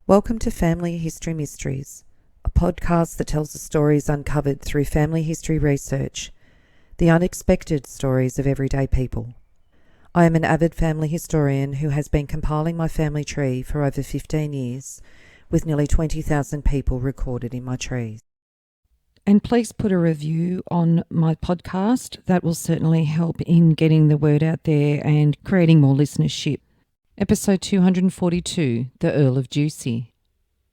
Welcome to Family History Mysteries, a podcast that tells the stories uncovered through family history research, the unexpected stories of everyday people. I am an avid family historian who has been compiling my family tree for over 15 years, with nearly 20,000 people recorded in my trees. And please put a review on my podcast. That will certainly help in getting the word out there and creating more listenership. Episode 242, The Earl of Ducie.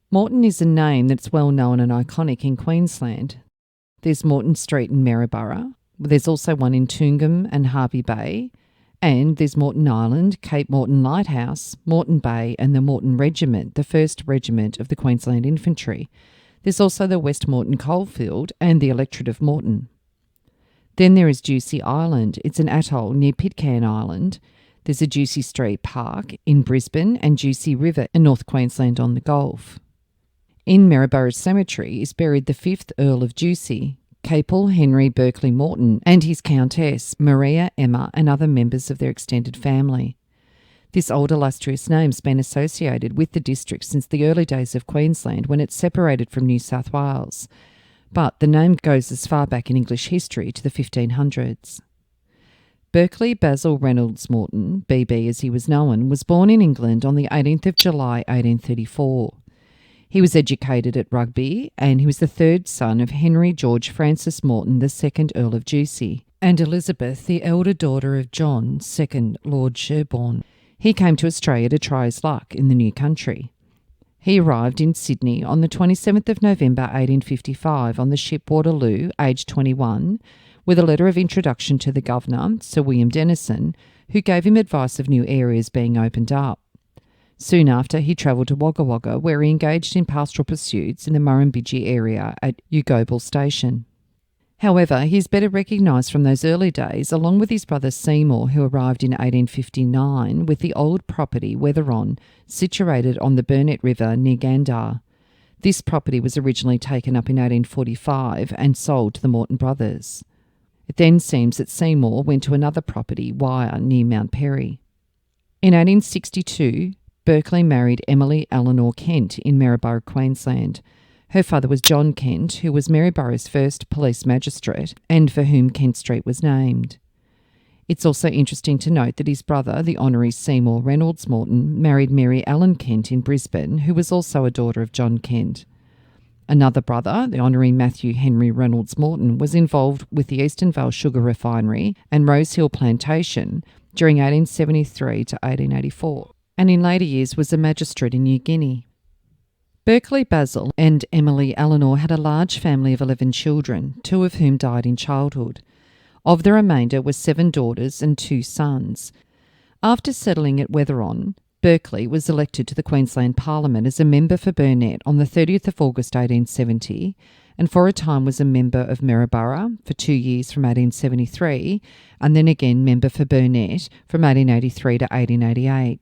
Moreton is a name that's well known and iconic in Queensland. There's Moreton Street in Maryborough. There's also one in Toongum and Harvey Bay. And there's Moreton Island, Cape Moreton Lighthouse, Moreton Bay and the Moreton Regiment, the 1st Regiment of the Queensland Infantry. There's also the West Moreton Coalfield and the Electorate of Moreton. Then there is Ducie Island. It's an atoll near Pitcairn Island. There's a Ducie Street Park in Brisbane and Ducie River in North Queensland on the Gulf. In Maryborough Cemetery is buried the 5th Earl of Ducie, Capel Henry Berkely Moreton, and his Countess, Maria, Emma, and other members of their extended family. This old illustrious name's been associated with the district since the early days of Queensland when it separated from New South Wales, but the name goes as far back in English history to the 1500s. Berkely Basil Reynolds Moreton, BB as he was known, was born in England on the 18th of July 1834. He was educated at Rugby and he was the third son of Henry George Francis Moreton, the 2nd Earl of Ducie, and Elizabeth, the elder daughter of John, 2nd Lord Sherborne. He came to Australia to try his luck in the new country. He arrived in Sydney on the 27th of November 1855 on the ship Waterloo, aged 21, with a letter of introduction to the Governor, Sir William Denison, who gave him advice of new areas being opened up. Soon after, he travelled to Wagga Wagga, where he engaged in pastoral pursuits in the Murrumbidgee area at Ugobel Station. However, he is better recognised from those early days, along with his brother Seymour, who arrived in 1859 with the old property Wetheron, situated on the Burnett River near Gandar. This property was originally taken up in 1845 and sold to the Moreton brothers. It then seems that Seymour went to another property, Wyre, near Mount Perry. In 1862, Berkely married Emily Eleanor Kent in Maryborough, Queensland. Her father was John Kent, who was Maryborough's first police magistrate and for whom Kent Street was named. It's also interesting to note that his brother, the Honorary Seymour Reynolds Moreton, married Mary Ellen Kent in Brisbane, who was also a daughter of John Kent. Another brother, the Honorary Matthew Henry Reynolds Moreton, was involved with the Eastern Vale Sugar Refinery and Rose Hill Plantation during 1873 to 1884, and in later years was a magistrate in New Guinea. Berkely Basil and Emily Eleanor had a large family of 11 children, 2 of whom died in childhood. Of the remainder were 7 daughters and 2 sons. After settling at Wetheron, Berkely was elected to the Queensland Parliament as a member for Burnett on the 30th of August 1870, and for a time was a member of Maryborough for 2 years from 1873, and then again member for Burnett from 1883 to 1888.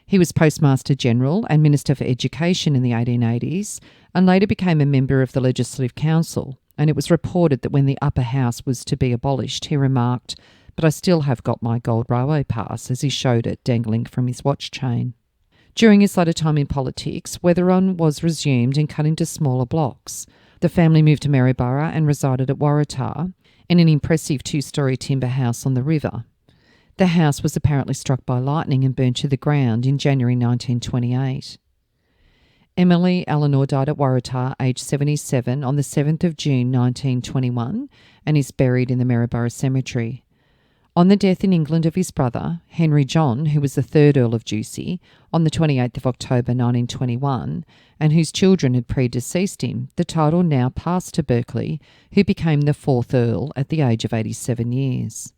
He was Postmaster General and Minister for Education in the 1880s and later became a member of the Legislative Council, and it was reported that when the upper house was to be abolished, he remarked, "But I still have got my gold railway pass," as he showed it dangling from his watch chain. During his later time in politics, Wetheron was resumed and cut into smaller blocks. The family moved to Maryborough and resided at Waratah in an impressive 2-storey timber house on the river. The house was apparently struck by lightning and burnt to the ground in January 1928. Emily Eleanor died at Waratah, aged 77, on the 7th of June 1921 and is buried in the Maryborough Cemetery. On the death in England of his brother, Henry John, who was the 3rd Earl of Ducie, on the 28th of October 1921, and whose children had predeceased him, the title now passed to Berkely, who became the 4th Earl at the age of 87 years.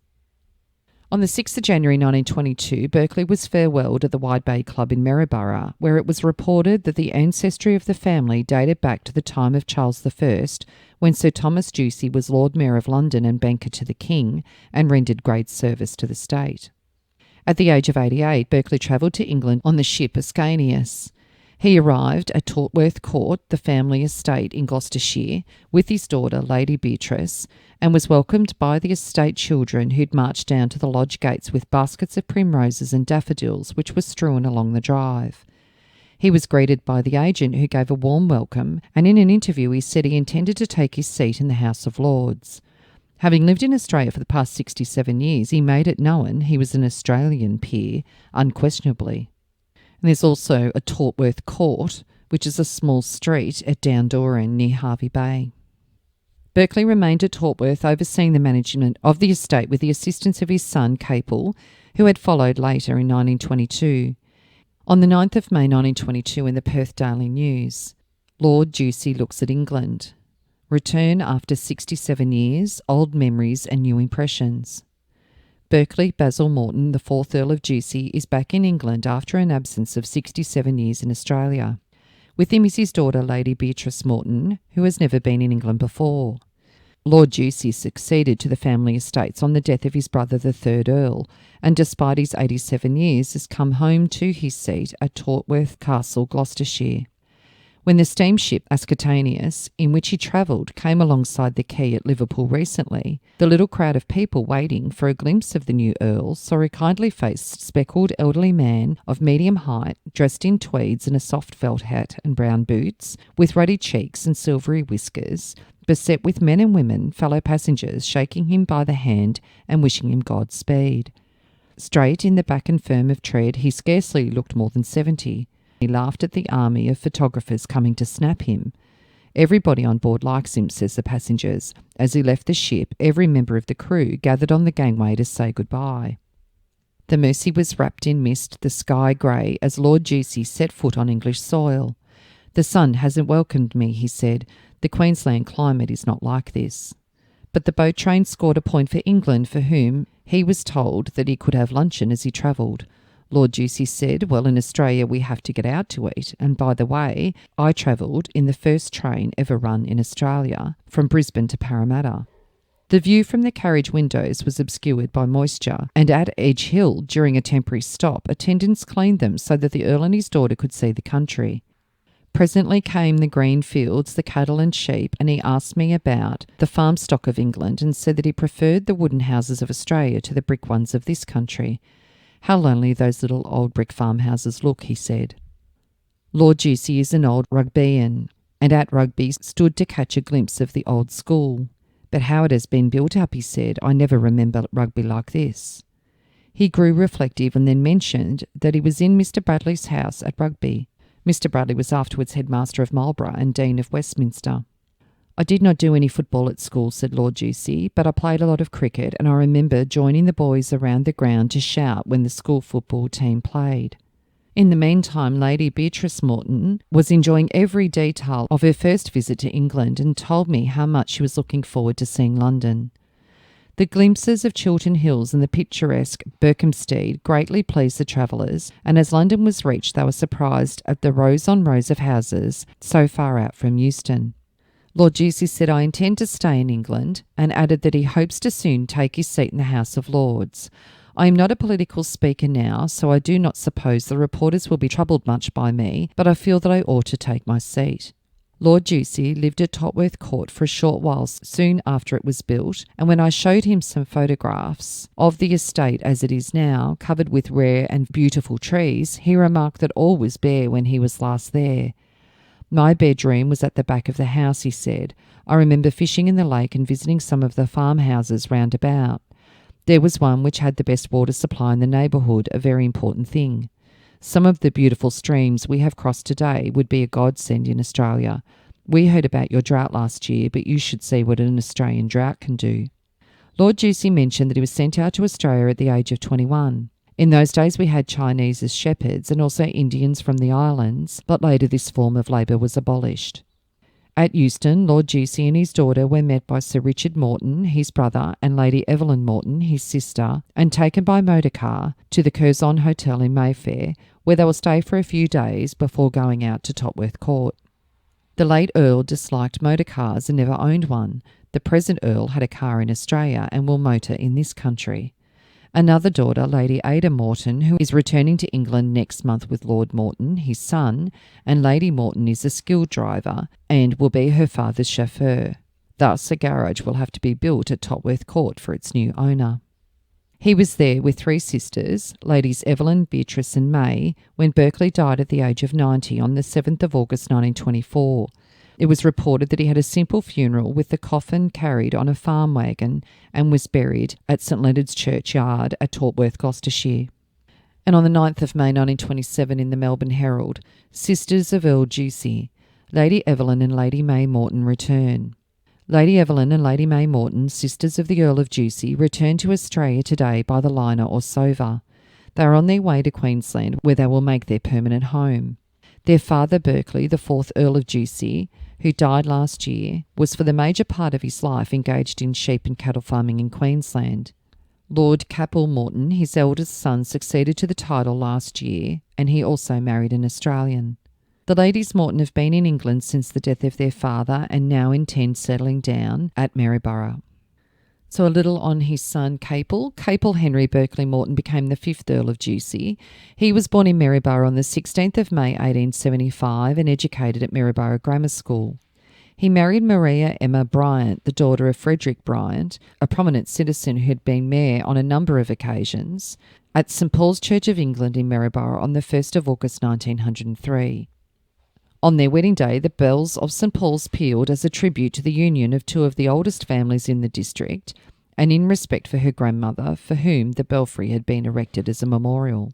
On the 6th of January 1922, Berkely was farewelled at the Wide Bay Club in Maryborough, where it was reported that the ancestry of the family dated back to the time of Charles I, when Sir Thomas Ducie was Lord Mayor of London and banker to the King, and rendered great service to the state. At the age of 88, Berkely travelled to England on the ship Ascanius. He arrived at Tortworth Court, the family estate in Gloucestershire, with his daughter, Lady Beatrice, and was welcomed by the estate children who'd marched down to the lodge gates with baskets of primroses and daffodils which were strewn along the drive. He was greeted by the agent, who gave a warm welcome, and in an interview he said he intended to take his seat in the House of Lords. Having lived in Australia for the past 67 years, he made it known he was an Australian peer, unquestionably. And there's also a Tortworth Court, which is a small street at Downdoran near Hervey Bay. Berkely remained at Tortworth, overseeing the management of the estate with the assistance of his son, Capel, who had followed later in 1922. On the 9th of May 1922, in the Perth Daily News, Lord Ducie looks at England. Return after 67 years, old memories and new impressions. Berkely Basil Moreton, the 4th Earl of Ducie, is back in England after an absence of 67 years in Australia. With him is his daughter, Lady Beatrice Moreton, who has never been in England before. Lord Ducie succeeded to the family estates on the death of his brother, the 3rd Earl, and despite his 87 years has come home to his seat at Tortworth Castle, Gloucestershire. When the steamship Ascutanius, in which he travelled, came alongside the quay at Liverpool recently, the little crowd of people waiting for a glimpse of the new Earl saw a kindly-faced, speckled elderly man of medium height, dressed in tweeds and a soft felt hat and brown boots, with ruddy cheeks and silvery whiskers, beset with men and women, fellow passengers, shaking him by the hand and wishing him Godspeed. Straight in the back and firm of tread, he scarcely looked more than 70. He laughed at the army of photographers coming to snap him. Everybody on board likes him, says the passengers. As he left the ship, every member of the crew gathered on the gangway to say goodbye. The Mersey was wrapped in mist, the sky grey, as Lord Ducie set foot on English soil. The sun hasn't welcomed me, he said. The Queensland climate is not like this. But the boat train scored a point for England, for whom he was told that he could have luncheon as he travelled. Lord Ducie said, well, in Australia we have to get out to eat, and by the way, I travelled in the first train ever run in Australia, from Brisbane to Parramatta. The view from the carriage windows was obscured by moisture, and at Edge Hill, during a temporary stop, attendants cleaned them so that the Earl and his daughter could see the country. Presently came the green fields, the cattle and sheep, and he asked me about the farm stock of England and said that he preferred the wooden houses of Australia to the brick ones of this country. How lonely those little old brick farmhouses look, he said. Lord Ducie is an old Rugbeian, and at Rugby stood to catch a glimpse of the old school. But how it has been built up, he said, I never remember Rugby like this. He grew reflective and then mentioned that he was in Mr. Bradley's house at Rugby. Mr. Bradley was afterwards headmaster of Marlborough and Dean of Westminster. I did not do any football at school, said Lord Ducie, but I played a lot of cricket, and I remember joining the boys around the ground to shout when the school football team played. In the meantime, Lady Beatrice Moreton was enjoying every detail of her first visit to England and told me how much she was looking forward to seeing London. The glimpses of Chiltern Hills and the picturesque Berkhamsted greatly pleased the travellers, and as London was reached they were surprised at the rows on rows of houses so far out from Euston. Lord Ducie said, I intend to stay in England, and added that he hopes to soon take his seat in the House of Lords. I am not a political speaker now, so I do not suppose the reporters will be troubled much by me, but I feel that I ought to take my seat. Lord Ducie lived at Tortworth Court for a short while soon after it was built, and when I showed him some photographs of the estate as it is now, covered with rare and beautiful trees, he remarked that all was bare when he was last there. My bedroom was at the back of the house, he said. I remember fishing in the lake and visiting some of the farmhouses round about. There was one which had the best water supply in the neighbourhood, a very important thing. Some of the beautiful streams we have crossed today would be a godsend in Australia. We heard about your drought last year, but you should see what an Australian drought can do. Lord Ducie mentioned that he was sent out to Australia at the age of 21. In those days we had Chinese as shepherds and also Indians from the islands, but later this form of labour was abolished. At Euston, Lord Ducie and his daughter were met by Sir Richard Moreton, his brother, and Lady Evelyn Moreton, his sister, and taken by motor car to the Curzon Hotel in Mayfair, where they will stay for a few days before going out to Tortworth Court. The late Earl disliked motor cars and never owned one. The present Earl had a car in Australia and will motor in this country. Another daughter, Lady Ada Moreton, who is returning to England next month with Lord Moreton, his son, and Lady Moreton is a skilled driver and will be her father's chauffeur. Thus, a garage will have to be built at Tortworth Court for its new owner. He was there with three sisters, Ladies Evelyn, Beatrice and May, when Berkely died at the age of 90 on the 7th of August 1924. It was reported that he had a simple funeral with the coffin carried on a farm wagon and was buried at St Leonard's Churchyard at Tortworth, Gloucestershire. And on the 9th of May 1927 in the Melbourne Herald, sisters of Earl Ducie, Lady Evelyn and Lady May Moreton return. Lady Evelyn and Lady May Moreton, sisters of the Earl of Ducie, return to Australia today by the liner or Sova. They are on their way to Queensland, where they will make their permanent home. Their father, Berkely, the 4th Earl of Ducie, who died last year, was for the major part of his life engaged in sheep and cattle farming in Queensland. Lord Capel Moreton, his eldest son, succeeded to the title last year, and he also married an Australian. The ladies Moreton have been in England since the death of their father and now intend settling down at Maryborough. So a little on his son Capel. Capel Henry Berkely Moreton became the 5th Earl of Ducie. He was born in Maryborough on the 16th of May 1875 and educated at Maryborough Grammar School. He married Maria Emma Bryant, the daughter of Frederick Bryant, a prominent citizen who had been mayor on a number of occasions, at St Paul's Church of England in Maryborough on the 1st of August 1903. On their wedding day, the bells of St Paul's pealed as a tribute to the union of two of the oldest families in the district, and in respect for her grandmother, for whom the belfry had been erected as a memorial.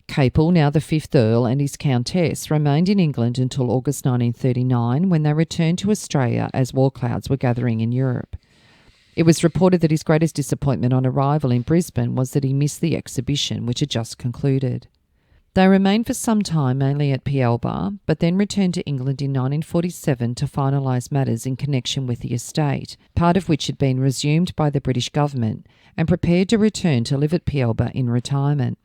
Capel, now the 5th Earl, and his Countess remained in England until August 1939, when they returned to Australia as war clouds were gathering in Europe. It was reported that his greatest disappointment on arrival in Brisbane was that he missed the exhibition, which had just concluded. They remained for some time mainly at Pielba, but then returned to England in 1947 to finalise matters in connection with the estate, part of which had been resumed by the British government, and prepared to return to live at Pielba in retirement.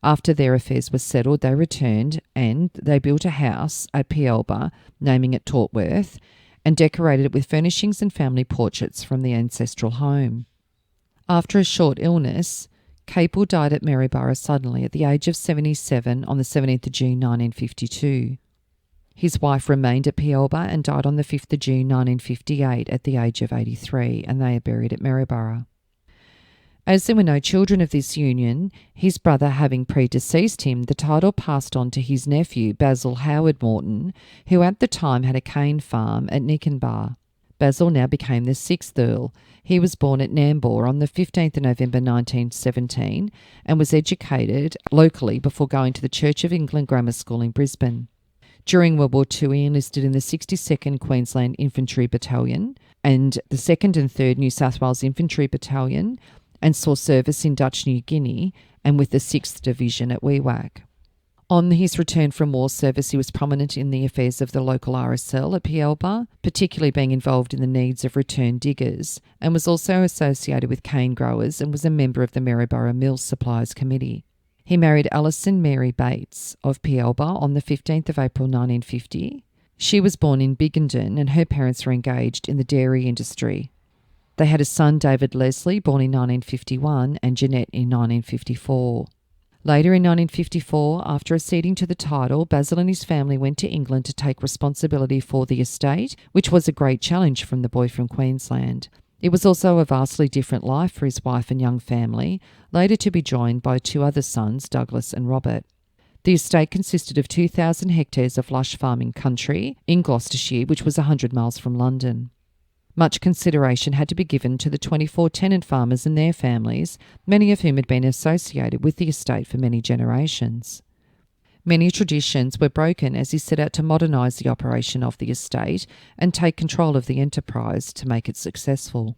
After their affairs were settled, they returned and they built a house at Pielba, naming it Tortworth, and decorated it with furnishings and family portraits from the ancestral home. After a short illness, Capel died at Maryborough suddenly at the age of 77 on the 17th of June 1952. His wife remained at Pielba and died on the 5th of June 1958 at the age of 83, and they are buried at Maryborough. As there were no children of this union, his brother having predeceased him, the title passed on to his nephew, Basil Howard Moreton, who at the time had a cane farm at Nikenbar. Basil now became the 6th Earl. He was born at Nambour on the 15th of November 1917 and was educated locally before going to the Church of England Grammar School in Brisbane. During World War II, he enlisted in the 62nd Queensland Infantry Battalion and the 2nd and 3rd New South Wales Infantry Battalion, and saw service in Dutch New Guinea and with the 6th Division at Wewak. On his return from war service, he was prominent in the affairs of the local RSL at Pielba, particularly being involved in the needs of returned diggers, and was also associated with cane growers and was a member of the Maryborough Mills Suppliers Committee. He married Alison Mary Bates of Pielba on the 15th of April 1950. She was born in Biggenden and her parents were engaged in the dairy industry. They had a son, David Leslie, born in 1951, and Jeanette in 1954. Later in 1954, after acceding to the title, Basil and his family went to England to take responsibility for the estate, which was a great challenge from the boy from Queensland. It was also a vastly different life for his wife and young family, later to be joined by two other sons, Douglas and Robert. The estate consisted of 2,000 hectares of lush farming country in Gloucestershire, which was 100 miles from London. Much consideration had to be given to the 24 tenant farmers and their families, many of whom had been associated with the estate for many generations. Many traditions were broken as he set out to modernise the operation of the estate and take control of the enterprise to make it successful.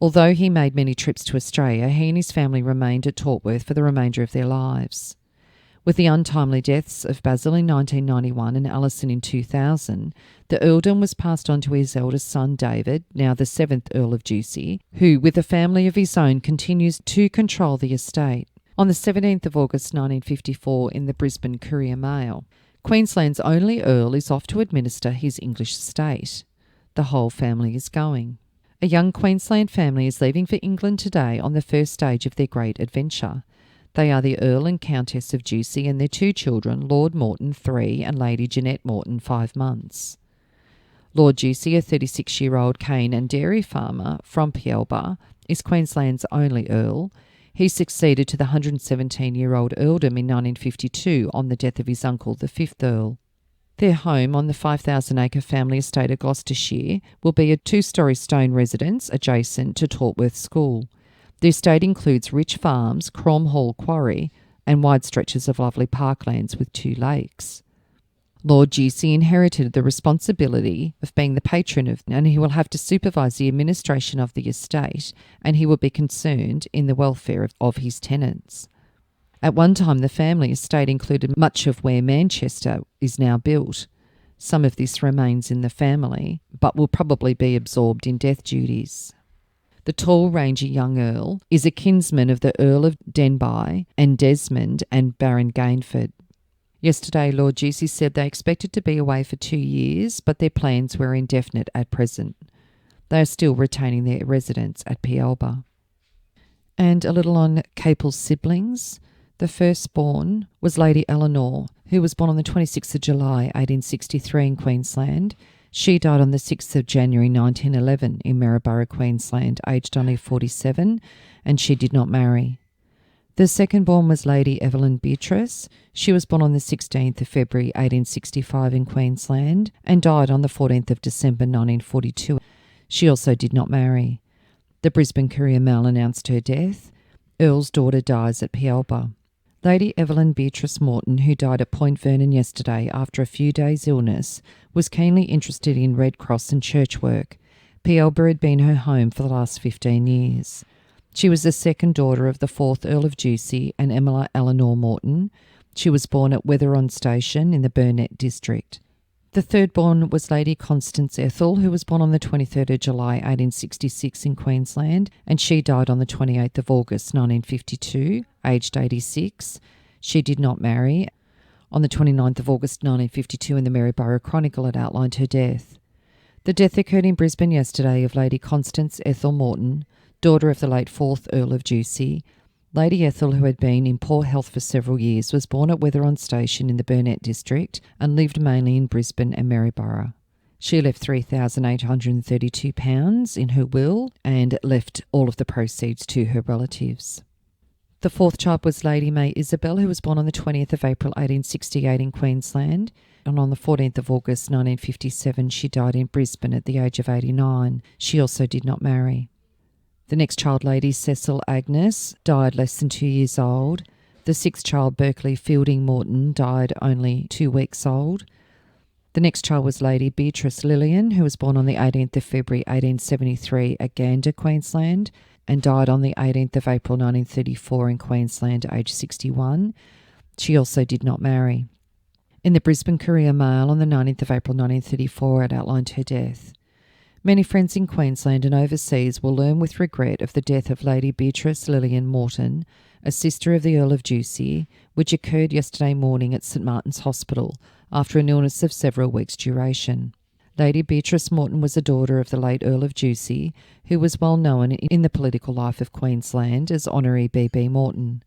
Although he made many trips to Australia, he and his family remained at Tortworth for the remainder of their lives. With the untimely deaths of Basil in 1991 and Alison in 2000, the earldom was passed on to his eldest son David, now the 7th Earl of Ducie, who, with a family of his own, continues to control the estate. On the 17th of August 1954 in the Brisbane Courier Mail, Queensland's only Earl is off to administer his English estate. The whole family is going. A young Queensland family is leaving for England today on the first stage of their great adventure. They are the Earl and Countess of Ducie and their two children, Lord Moreton, 3, and Lady Jeanette Moreton, 5 months. Lord Ducie, a 36-year-old cane and dairy farmer from Pielba, is Queensland's only Earl. He succeeded to the 117-year-old earldom in 1952 on the death of his uncle, the 5th Earl. Their home on the 5,000-acre family estate of Gloucestershire will be a 2-storey stone residence adjacent to Tortworth School. The estate includes rich farms, Crom Hall Quarry, and wide stretches of lovely parklands with 2 lakes. Lord Ducie inherited the responsibility of being the patron of, and he will have to supervise the administration of the estate, and he will be concerned in the welfare of his tenants. At one time, the family estate included much of where Manchester is now built. Some of this remains in the family, but will probably be absorbed in death duties. The tall, rangy young Earl is a kinsman of the Earl of Denbigh and Desmond and Baron Gainford. Yesterday, Lord Ducie said they expected to be away for 2 years, but their plans were indefinite at present. They are still retaining their residence at Pielba. And a little on Capel's siblings. The firstborn was Lady Eleanor, who was born on the 26th of July 1863 in Queensland. She died on the 6th of January 1911 in Maryborough, Queensland, aged only 47, and she did not marry. The second-born was Lady Evelyn Beatrice. She was born on the 16th of February 1865 in Queensland and died on the 14th of December 1942. She also did not marry. The Brisbane Courier-Mail announced her death. Earl's daughter dies at Pielba. Lady Evelyn Beatrice Moreton, who died at Point Vernon yesterday after a few days' illness, was keenly interested in Red Cross and church work. Pielba had been her home for the last 15 years. She was the second daughter of the 4th Earl of Ducie and Emma Eleanor Moreton. She was born at Wetheron Station in the Burnett district. The third-born was Lady Constance Ethel, who was born on the 23rd of July 1866 in Queensland, and she died on the 28th of August 1952, aged 86. She did not marry. On the 29th of August 1952 in the Maryborough Chronicle it outlined her death. The death occurred in Brisbane yesterday of Lady Constance Ethel Moreton, daughter of the late 4th Earl of Ducie. Lady Ethel, who had been in poor health for several years, was born at Wetheron Station in the Burnett district and lived mainly in Brisbane and Maryborough. She left £3,832 in her will and left all of the proceeds to her relatives. The 4th child was Lady May Isabel, who was born on the 20th of April 1868 in Queensland, and on the 14th of August 1957 she died in Brisbane at the age of 89. She also did not marry. The next child, Lady Cecil Agnes, died less than 2 years old. The 6th child, Berkely Fielding Moreton, died only 2 weeks old. The next child was Lady Beatrice Lillian, who was born on the 18th of February 1873 at Gander, Queensland, and died on the 18th of April 1934 in Queensland, aged 61. She also did not marry. In the Brisbane Courier-Mail on the 19th of April 1934 it outlined her death. Many friends in Queensland and overseas will learn with regret of the death of Lady Beatrice Lillian Moreton, a sister of the Earl of Ducie, which occurred yesterday morning at St Martin's Hospital after an illness of several weeks' duration. Lady Beatrice Moreton was a daughter of the late Earl of Ducie, who was well known in the political life of Queensland as Honorary B.B. Moreton.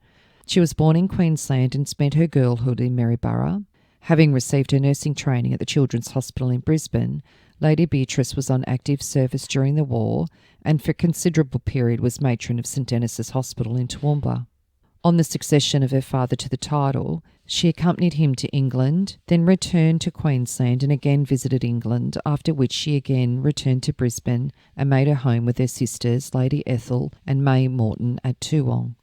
She was born in Queensland and spent her girlhood in Maryborough. Having received her nursing training at the Children's Hospital in Brisbane, Lady Beatrice was on active service during the war and for a considerable period was matron of St Dennis's Hospital in Toowoomba. On the succession of her father to the title, she accompanied him to England, then returned to Queensland and again visited England, after which she again returned to Brisbane and made her home with her sisters, Lady Ethel and May Moreton, at Toowong.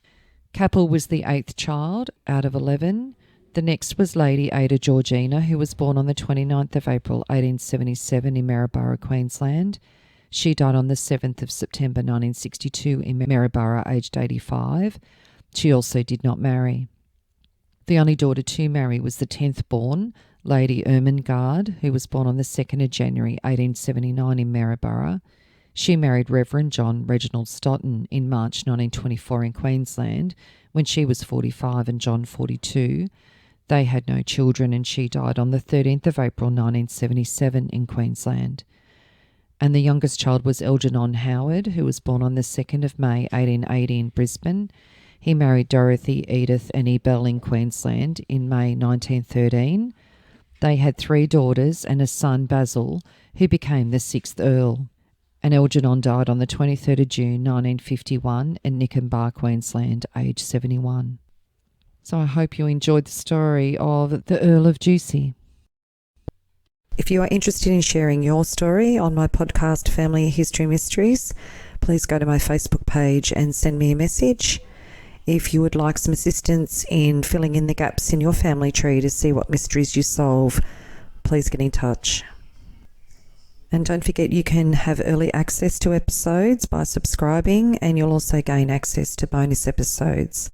Capel was the 8th child out of 11. The next was Lady Ada Georgina, who was born on the 29th of April 1877 in Maryborough, Queensland. She died on the 7th of September 1962 in Maryborough, aged 85. She also did not marry. The only daughter to marry was the 10th born, Lady Ermengarde, who was born on the 2nd of January 1879 in Maryborough. She married Reverend John Reginald Stoughton in March 1924 in Queensland, when she was 45 and John 42. They had no children and she died on the 13th of April 1977 in Queensland. And the youngest child was Algernon Howard, who was born on the 2nd of May 1880 in Brisbane. He married Dorothy Edith Annie Bell in Queensland in May 1913. They had 3 daughters and a son, Basil, who became the 6th Earl. And Algernon died on the 23rd of June 1951 in Nikenbar, Queensland, aged 71. So I hope you enjoyed the story of the Earl of Ducie. If you are interested in sharing your story on my podcast, Family History Mysteries, please go to my Facebook page and send me a message. If you would like some assistance in filling in the gaps in your family tree to see what mysteries you solve, please get in touch. And don't forget, you can have early access to episodes by subscribing, and you'll also gain access to bonus episodes.